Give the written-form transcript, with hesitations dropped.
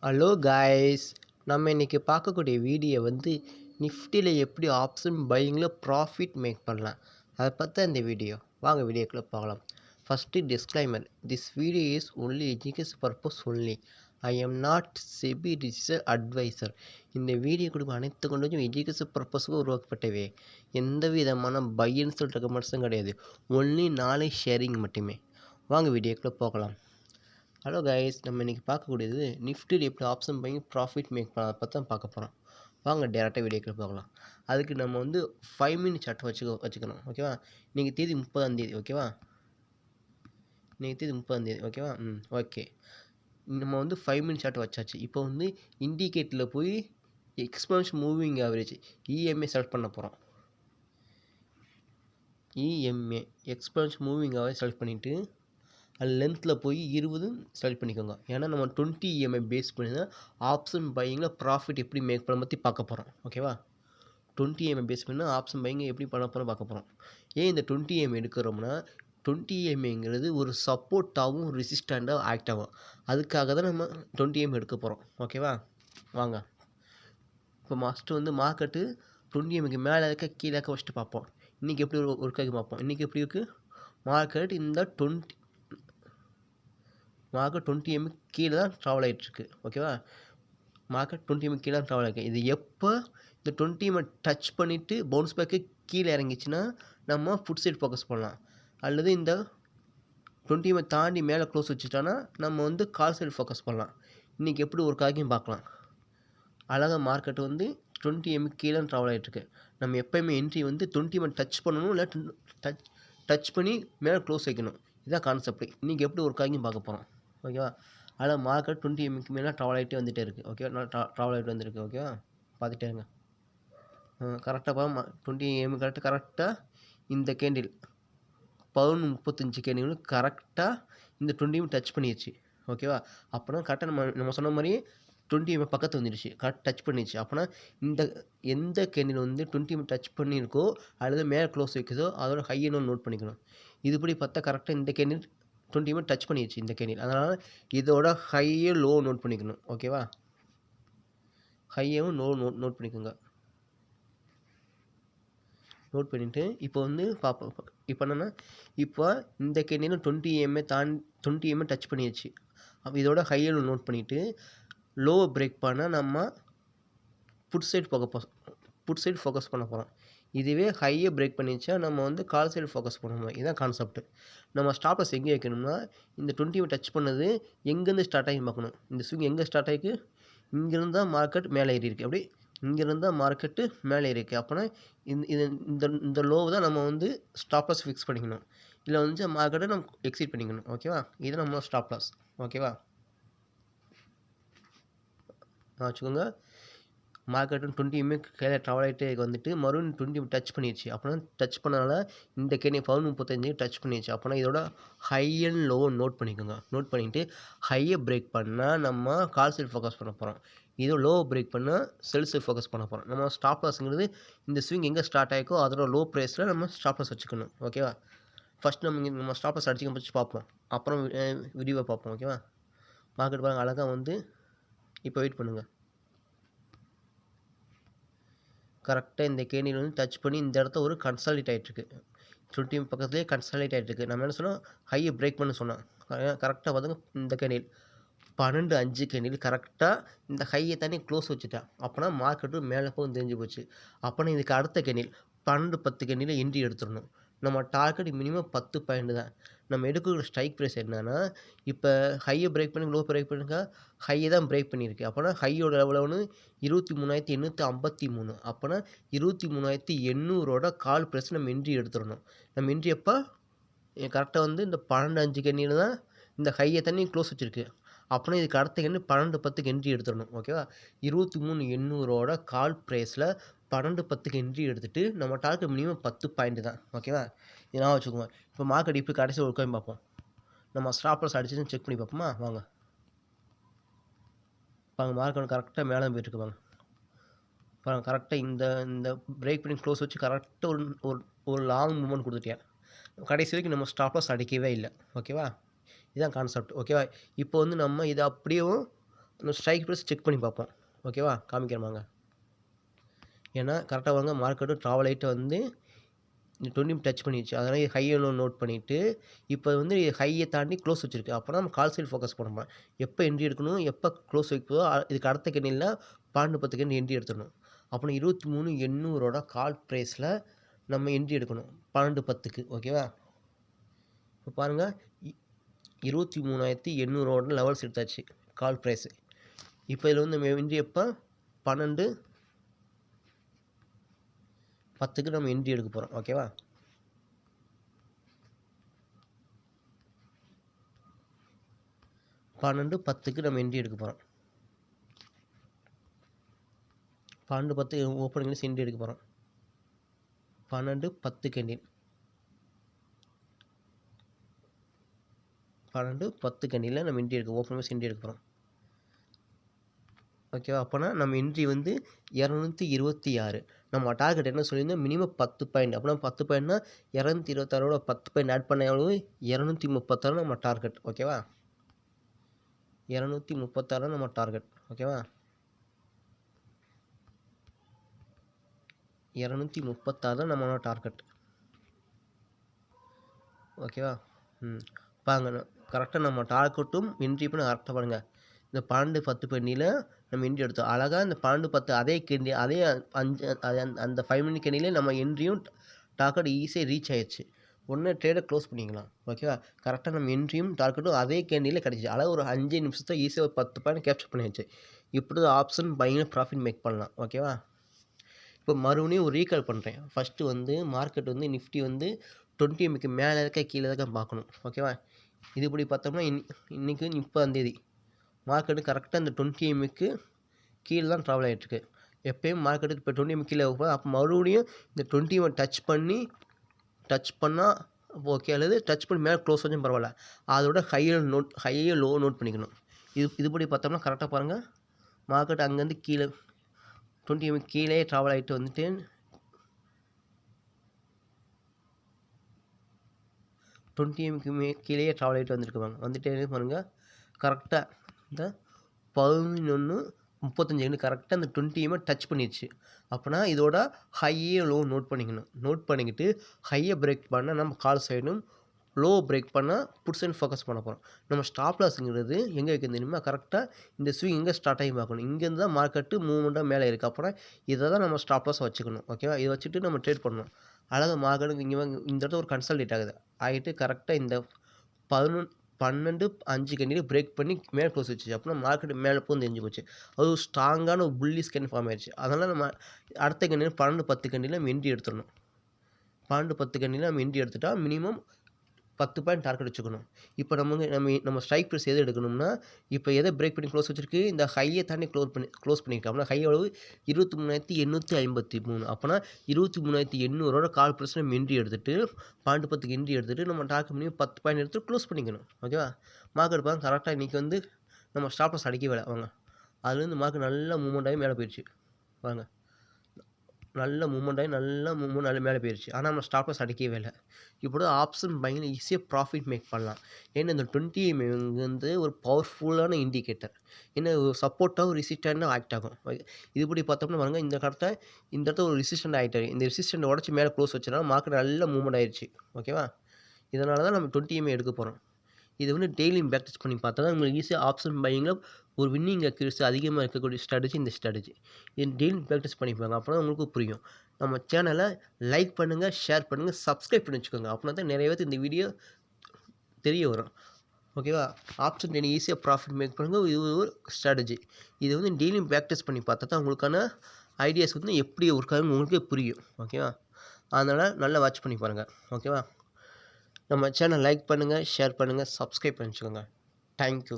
Hello guys, நம்ம இன்னைக்கு பார்க்கக்கூடிய வீடியோ வந்து நிஃப்டியில் எப்படி ஆப்ஷன் பையிங்கில் ப்ராஃபிட் மேக் பண்ணலாம், அதை பற்றி இந்த வீடியோ. வாங்க வீடியோக்குள்ளே பார்க்கலாம். First disclaimer, this video is only education purpose only. I am not SEBI registered advisor. இந்த வீடியோ கொடுக்கும் அனைத்து கொண்டும் எஜுகேஷன் பர்பஸுக்கு உருவாக்கப்பட்டவே. எந்த விதமான பையன்னு சொல்லிட்டு ரெக்கமெண்ட்ஸும் கிடையாது. ஒன்லி நாலேஜ் ஷேரிங் மட்டுமே. வாங்க வீடியோக்குள்ளே போகலாம். ஹலோ கைஸ், நம்ம இன்றைக்கி பார்க்கக்கூடியது நிஃப்டியில் எப்படி ஆப்ஷன் பையிங் ப்ராஃபிட் மேக் பண்ண அதை பற்றி தான் பார்க்க போகிறோம். வாங்க டேரெக்டாக வீடியோக்கில் பார்க்கலாம். அதுக்கு நம்ம வந்து 5 மினிட் சார்ட் வச்சுக்கணும். ஓகேவா? இன்றைக்கி தேதி 30ஆம் தேதி. ஓகேவா? இன்றைக்கி தேதி 30ஆம் தேதி. ஓகேவா? ஓகே. நம்ம வந்து 5 மினிட் சார்ட் வச்சாச்சு. இப்போ வந்து இண்டிகேட்டரில் போய் எக்ஸ்பென்ஷன் மூவிங் ஆவரேஜ் இஎம்ஏ செலக்ட் பண்ண போகிறோம். இஎம்ஏ எக்ஸ்பென்ஷன் மூவிங் ஆவரேஜ் செலக்ட் பண்ணிவிட்டு அது லென்த்தில் போய் 20 செலக்ட் பண்ணிக்கோங்க. ஏன்னா நம்ம 20 EMI பேஸ் பண்ணி தான் ஆப்ஷன் பையிங்கில் ப்ராஃபிட் எப்படி மேக் பண்ண பற்றி பார்க்க போகிறோம். ஓகேவா? 20 EMI பேஸ் பண்ணி ஆப்ஷன் பையிங் எப்படி பண்ண போகிறோம் பார்க்க போகிறோம். ஏன் இந்த 20 EMI எடுக்கிறோம்னா 20 EMIங்கிறது ஒரு சப்போர்ட்டாகவும் ரெசிஸ்டண்ட்டாகவும் ஆக்ட் ஆகும். அதுக்காக தான் நம்ம 20 EMI எடுக்க போகிறோம். ஓகேவா? வாங்க இப்போ மஸ்ட்டு வந்து மார்க்கெட்டு 20 EMIக்கு மேலே இருக்க கீழே இருக்க ஃபஸ்ட்டு பார்ப்போம். இன்றைக்கி எப்படி ஒரு கைக்கு பார்ப்போம். இன்றைக்கி எப்படி இருக்குது மார்க்கெட்? இந்த 20 EMI கீழே தான் ட்ராவல் ஆகிட்டுருக்கு. ஓகேவா? மார்க்கெட் 20 EMI கீழே தான் ட்ராவல் ஆகிருக்கு. இது எப்போ இந்த 20 EMI டச் பண்ணிவிட்டு பவுன்ஸ் பேக்கு கீழே இறங்கிச்சுன்னா நம்ம ஃபுட் சைட் ஃபோக்கஸ் பண்ணலாம். அல்லது இந்த 20 EMI தாண்டி மேலே க்ளோஸ் வச்சுட்டோன்னா நம்ம வந்து கால் சைடு ஃபோக்கஸ் பண்ணலாம். இன்றைக்கி எப்படி ஒரு காய்க்கும் பார்க்கலாம். அழகாக மார்க்கெட் வந்து 20 EMI கீழே ட்ராவல் ஆகிட்டுருக்கு. நம்ம எப்போயுமே என்ட்ரி வந்து 20 EMI டச் பண்ணணும், இல்லை டச் பண்ணி மேலே க்ளோஸ் வைக்கணும். இதுதான் கான்செப்ட். இன்றைக்கி எப்படி ஒரு காய்க்கும் பார்க்க போகிறோம். ஓகேவா? அதில் மார்க்கெட் 20 EMIக்கு மேலே ட்ராவல் ஆகிட்டே வந்துகிட்டே இருக்குது. ஓகேவா? நான் ட்ராவல் ஆகிட்டு வந்துருக்கு. ஓகேவா? பார்த்துட்டே இருங்க. கரெக்டாக 20 EMI கரெக்டாக இந்த கேண்டில் 11:35 கேண்டில் கரெக்டாக இந்த 20 EMI டச் பண்ணிடுச்சு. ஓகேவா? அப்போனா கரெக்டாக நம்ம சொன்ன மாதிரி 20 EMI பக்கத்து வந்துடுச்சு. கரெக்ட் டச் பண்ணிடுச்சு. அப்போனா இந்த எந்த கேண்டில் வந்து 20 EMI டச் பண்ணியிருக்கோ அல்லது மேலே க்ளோஸ் வைக்குதோ அதோட ஹையை நோட் பண்ணிக்கணும். இதுபடி பார்த்தா கரெக்டாக இந்த கேண்டில் 20 EMI டச் பண்ணிடுச்சு இந்த கேண்டில். அதனால் இதோட ஹையை லோ நோட் பண்ணிக்கணும். ஓகேவா? ஹையவும் நோட் பண்ணிக்கோங்க. நோட் பண்ணிவிட்டு இப்போ வந்து பார்ப்போம். இப்போ என்னென்னா இப்போ இந்த கேண்டிலும் 20 EMI டச் பண்ணிடுச்சு. அப்போ இதோட ஹையை நோட் பண்ணிவிட்டு லோவை பிரேக் பண்ணால் நம்ம புட் சைடு ஃபோக்கஸ் பண்ண போகிறோம். இதுவே ஹையை பிரேக் பண்ணிச்சா நம்ம வந்து கால் சைடு ஃபோக்கஸ் பண்ணணும். இதுதான் கான்செப்ட். நம்ம ஸ்டாப் லாஸ் எங்கே வைக்கணும்னா இந்த 20 EMI டச் பண்ணது எங்கேருந்து ஸ்டார்ட் ஆகி பார்க்கணும். இந்த ஸ்விங் எங்கே ஸ்டார்ட் ஆகிருக்கு? இங்கேருந்து தான் மார்க்கெட் மேலே ஏறி இருக்குது. அப்படி இங்கேருந்து தான் மார்க்கெட்டு மேலே ஏறிருக்கு. அப்போனா இந்த லோவை தான் நம்ம வந்து ஸ்டாப் லாஸ் ஃபிக்ஸ் பண்ணிக்கணும். இல்லை வந்து மார்க்கெட்டை நம்ம எக்ஸிட் பண்ணிக்கணும். ஓகேவா? இது நம்ம ஸ்டாப் லாஸ். ஓகேவா? வச்சுக்கோங்க. மார்க்கெட்டும் 20 EMI கீழே ட்ராவல் ஆகிட்டே வந்துட்டு மறுபடியும் 20 EMI டச் பண்ணிடுச்சு. அப்போனா டச் பண்ணனால இந்த கேணி 11:35 டச் பண்ணிடுச்சு. அப்போனா இதோட ஹை அண்ட் லோவை நோட் பண்ணிக்கோங்க. நோட் பண்ணிவிட்டு ஹையை பிரேக் பண்ணால் நம்ம கால் சைடு ஃபோக்கஸ் பண்ண போகிறோம். இதோ லோவை பிரேக் பண்ணால் செல் சைடு ஃபோக்கஸ் பண்ண போகிறோம். நம்ம ஸ்டாப் லாஸ்ங்கிறது இந்த ஸ்விங் எங்கே ஸ்டார்ட் ஆகிக்கோ அதோட லோ ப்ரைஸில் நம்ம ஸ்டாப் லாஸ் வச்சுக்கணும். ஓகேவா? ஃபஸ்ட் நம்ம ஸ்டாப் லாஸ் அடிச்சுக்க வச்சு பார்ப்போம். அப்புறம் வீடியோவை பார்ப்போம். ஓகேவா? மார்க்கெட் பாருங்கள் அழகாக வந்து இப்போ வெயிட் பண்ணுங்கள். கரெக்டாக இந்த கேண்டில் வந்து டச் பண்ணி இந்த இடத்த ஒரு கன்சாலிட் ஆகிட்டுருக்கு. 20 EMI பக்கத்துலேயே கன்சாலிட் ஆகிட்டுருக்கு. நம்ம என்ன சொன்னோம்? ஹையை பிரேக் பண்ண சொன்னோம். கரெக்டாக பார்த்துங்க இந்த கேண்டில் 12:05 கேண்டில் கரெக்டாக இந்த ஹையை தாண்டி க்ளோஸ் வச்சுட்டேன். அப்போனா மார்க்கெட்டும் மேலே போகும் தெரிஞ்சு போச்சு. அப்போனா இதுக்கு அடுத்த கேண்டில் 12:10 கேண்டில் என்ட்ரி எடுத்துடணும். நம்ம டார்கெட் மினிமம் 10 பாயிண்ட் தான். நம்ம எடுக்கிற ஸ்ட்ரைக் ப்ரைஸ் என்னன்னா இப்போ ஹையை பிரேக் பண்ணி லோ பிரேக் பண்ணுங்க, ஹையை தான் பிரேக் பண்ணியிருக்கு. அப்போனா ஹையோட லெவலு 23,853. அப்போனா 23,800 கால் ப்ரைஸ் நம்ம என்ட்ரி எடுத்துடணும். நம்ம என்ட்ரி எப்போ கரெக்டாக வந்து இந்த 12:05 கேண்டில் தான் இந்த ஹையை தண்ணி க்ளோஸ் வச்சுருக்கு. அப்போனா இதுக்கு அடுத்த கேண்டில் 12:10 என்ட்ரி எடுத்துடணும். ஓகேவா? 23,800 கால் ப்ரைஸில் 12:10 என்ட்ரி எடுத்துகிட்டு நம்ம டார்கெட் மினிமம் 10 பாயிண்ட் தான். ஓகேவா? இதெல்லாம் வச்சுக்கோங்க. இப்போ மார்க்கெட் இப்போ கடைசி ஒரு டைம் பார்ப்போம். நம்ம ஸ்டாப் லாஸ் அடிச்சுன்னு செக் பண்ணி பார்ப்போமா? வாங்க மார்க்கெட் கரெக்டாக மேலே போயிட்டுருக்கு. பாருங்கள் கரெக்டாக இந்த பிரேக் பண்ணி க்ளோஸ் வச்சு கரெக்டாக ஒரு லாங் மூவ்மெண்ட் கொடுத்துட்டேன். கடைசி வரைக்கும் நம்ம ஸ்டாப் லாஸ் அடிக்கவே இல்லை. ஓகேவா? இதுதான் கான்செப்ட். ஓகேவா? இப்போ வந்து நம்ம இதை அப்படியே இந்த ஸ்ட்ரைக் ப்ரைஸ் செக் பண்ணி பார்ப்போம். ஓகேவா? காமிக்கிறேன் வாங்க. ஏன்னா கரெக்டாக வாங்க மார்க்கெட்டும் ட்ராவல் ஆகிட்டு வந்து இந்த 20 டச் பண்ணிடுச்சு. அதனால் ஹையை நோட் பண்ணிவிட்டு இப்போ வந்து ஹையை தாண்டி க்ளோஸ் வச்சிருக்கு. அப்போனா நம்ம கால் சைடு ஃபோக்கஸ் பண்ணணும். எப்போ என்ட்ரி எடுக்கணும், எப்போ க்ளோஸ் வைப்பதோ இதுக்கு அடுத்த கேண்டில்ல 12:10 கேண்டில் என்ட்ரி எடுத்துடணும். அப்புறம் 23,800 கால் ப்ரைஸில் நம்ம என்ட்ரி எடுக்கணும் 12:10க்கு. ஓகேவா? இப்போ பாருங்கள் 23,800 லெவல்ஸ் எடுத்தாச்சு கால் ப்ரைஸு. இப்போ இதில் வந்து நம்ம என்ட்ரி எப்போ 12:10க்கு நம்ம என்ட்ரி எடுக்க போகிறோம். ஓகேவா? 12:10க்கு நம்ம என்ட்ரி எடுக்க போகிறோம். 12:10 ஓப்பன் கேண்டில் என்ட்ரி எடுக்க போகிறோம். 12:10 கேண்டில் 12:10 கேண்டில் நம்ம என்ட்ரி எடுக்க ஓப்பன் என்ட்ரி எடுக்க போகிறோம். ஓகேவா? அப்போனா நம்ம என்ட்ரி வந்து 226. நம்ம டார்கெட் என்ன சொல்லியிருந்தோம், மினிமம் 10 பாயிண்ட். அப்படின்னா 10 பாயிண்ட்னா 226 10 பாயிண்ட் ஆட் பண்ண எவ்வளவு 236 நம்ம டார்கெட். ஓகேவா? 236 நம்ம டார்கெட். ஓகேவா? 236 நம்மளோட டார்கெட். ஓகேவா? பாருங்க கரெக்டாக நம்ம டார்கெட்டும் என்ட்ரி பண்ண கரெக்டாக பாருங்கள். இந்த 12:10 பண்ணியில் நம்ம என்ட்ரி எடுத்தோம். அழகாக இந்த 12:10 அதே கேண்டி அதே 5 அந்த 5 மினிட் கேண்டிலே நம்ம என்ட்ரியும் டார்கெட் ஈஸியாக ரீச் ஆயிடுச்சு. ஒன்று ட்ரேடை க்ளோஸ் பண்ணிக்கலாம். ஓகேவா? கரெக்டாக நம்ம என்ட்ரியும் டார்கெட்டும் அதே கேண்டிலே கிடச்சிச்சு. அழகாக ஒரு 5 நிமிஷத்தை ஈஸியாக ஒரு 10 பாயிண்ட் கேப்சர் பண்ணியாச்சு. இப்படி தான் ஆப்ஷன் பையிங்கில் ப்ராஃபிட் மேக் பண்ணலாம். ஓகேவா? இப்போ மறுபடியும் ஒரு ரீகால் பண்ணுறேன். ஃபஸ்ட்டு வந்து மார்க்கெட் வந்து நிஃப்டி வந்து 20 MAக்கு மேலே இருக்க கீழே இருக்க பார்க்கணும். ஓகேவா? இதுபடி பார்த்தோம்னா இன்றைக்கி 30 மார்க்கெட்டு கரெக்டாக இந்த 20 MAக்கு கீழே தான் ட்ராவல் ஆகிட்டுருக்கு. எப்போயும் மார்க்கெட்டுக்கு இப்போ 20 MA கீழே போகுது. அப்போ மறுபடியும் இந்த 20 MA டச் பண்ணால் ஓகே, அல்லது டச் பண்ணி மேலே க்ளோஸ் வச்சும் பரவாயில்ல. அதோட ஹையை லோ நோட் பண்ணிக்கணும். இதுபடி பார்த்தோம்னா கரெக்டாக பாருங்கள் மார்க்கெட் அங்கேருந்து கீழே 20 MA கீழே ட்ராவல் ஆகிட்டு வந்துட்டு 20 MAக்கு கீழே ட்ராவல் ஆகிட்டு வந்துருக்குவாங்க. வந்துட்டே பாருங்கள் கரெக்டாக இந்த 11:35 கரெக்டாக இந்த 20 MA டச் பண்ணிடுச்சு. அப்போனா இதோட ஹையே லோ நோட் பண்ணிக்கணும். நோட் பண்ணிக்கிட்டு ஹையை பிரேக் பண்ணால் நம்ம கால் சைடும், லோ பிரேக் பண்ணால் புட் சைடு ஃபோக்கஸ் பண்ண போகிறோம். நம்ம ஸ்டாப் லாஸுங்கிறது எங்கே வைக்கணும் தெரியுமா? கரெக்டாக இந்த ஸ்விங் எங்கே ஸ்டார்ட் ஆகி பார்க்கணும். இங்கேருந்து தான் மார்க்கெட்டு மூவ்மெண்ட்டாக மேலே இருக்குது. அப்போனா இதை தான் நம்ம ஸ்டாப் லாஸ் வச்சுக்கணும். ஓகேவா? இதை வச்சுட்டு நம்ம ட்ரேட் பண்ணணும். அழகாக மார்க்கெட்டுக்கு இந்த இடத்துல ஒரு கன்சல்டேட் ஆகிட்டு கரெக்டாக இந்த 12:05 கேண்டில் பிரேக் பண்ணி மேலே க்ளோஸ் வச்சு. அப்படின்னா மார்க்கெட் மேலே போய் தெரிஞ்சு போச்சு. அது ஒரு ஸ்ட்ராங்கான ஒரு புல்லிஷ் கேண்டில் ஃபார்ம் ஆயிடுச்சு. அதனால் நம்ம அடுத்த கேண்டில் 12:10 கேண்டில் நம்ம என்ட்ரி எடுத்துடணும். 12:10 கேண்டில் நம்ம என்ட்ரி எடுத்துட்டா மினிமம் 10 பாயிண்ட் டார்கெட் வச்சுக்கணும். இப்போ நம்ம ஸ்ட்ரைக் ப்ரைஸ் எது எடுக்கணும்னா, இப்போ எதை பிரேக் பண்ணி க்ளோஸ் வச்சிருக்கு, இந்த ஹையை தாண்டி க்ளோஸ் பண்ணியிருக்கோம். அப்படின்னா ஹை எவ்வளவு 23,853. அப்போனா 23,800 கால் ப்ரைஸ் நம்ம என்ட்ரி எடுத்துட்டு 12:10க்கு என்ட்ரி எடுத்துட்டு நம்ம டார்கெட் பண்ணி 10 பாயிண்ட் எடுத்து க்ளோஸ் பண்ணிக்கணும். ஓகேவா? மார்க்கெட் பாருங்க கரெக்டாக இன்றைக்கி வந்து நம்ம ஸ்டாப் லாஸ் அடிக்கவே இல்லை. வாங்க அதுலேருந்து மார்க்கெட் நல்லா மூவ்மெண்ட் ஆகி மேலே போயிடுச்சு. வாங்க நல்ல மூவ்மெண்ட் ஆகி நல்லா மேலே போயிடுச்சு. ஆனால் நம்ம ஸ்டாப் லாஸ் அடிக்கவே இல்லை. இப்படி ஆப்ஷன் பையிங்கில் ஈஸியாக ப்ராஃபிட் மேக் பண்ணலாம். ஏன்னா இந்த 20 MA வந்து ஒரு பவர்ஃபுல்லான இண்டிகேட்டர். ஏன்னா ஒரு சப்போர்ட்டாக ஒரு ரெசிஸ்டண்ட்டாக ஆக்ட் ஆகும். இதுபடி பார்த்தோம்னா பாருங்க இந்த இடத்துல ஒரு ரெசிஸ்டண்ட் ஆகிட்டாரு. இந்த ரெசிஸ்டண்ட் உடச்சி மேலே க்ளோஸ் வச்சனால மார்க்கெட் நல்லா மூவ்மெண்ட் ஆயிடுச்சு. ஓகேவா? இதனால தான் நம்ம 20 MA எடுக்க போகிறோம். இது வந்து டெய்லியும் ப்ராக்டிஸ் பண்ணி பார்த்தா தான் உங்களுக்கு ஈஸியாக ஆப்ஷன் பையிங்கில் ஒரு வின்னிங் அக்யூரசி அதிகமாக இருக்கக்கூடிய ஸ்ட்ராட்டஜி இந்த ஸ்ட்ராட்டஜி. இது டெய்லி ப்ராக்டிஸ் பண்ணிப்பாங்க. அப்போ தான் உங்களுக்கு புரியும். நம்ம சேனலை லைக் பண்ணுங்கள், ஷேர் பண்ணுங்கள், சப்ஸ்கிரைப் பண்ணி வச்சுக்கோங்க. அப்படின்னா தான் நிறைய பேருக்கு இந்த வீடியோ தெரிய வரும். ஓகேவா? ஆப்ஷன் ட்ரேடிங் ஈஸியாக ப்ராஃபிட் மேக் பண்ணுங்கள். இது ஒரு ஸ்ட்ராட்டஜி. இது வந்து டெய்லியும் ப்ராக்டிஸ் பண்ணி பார்த்தா தான் உங்களுக்கான ஐடியாஸ் வந்து எப்படி ஒர்க் ஆகும் உங்களுக்கே புரியும். ஓகேவா? அதனால் நல்லா வாட்ச் பண்ணி பாருங்கள். ஓகேவா? நம்ம சேனல் லைக் பண்ணுங்கள், ஷேர் பண்ணுங்கள், சப்ஸ்கிரைப் பண்ணி வச்சுக்கோங்க. தேங்க்யூ.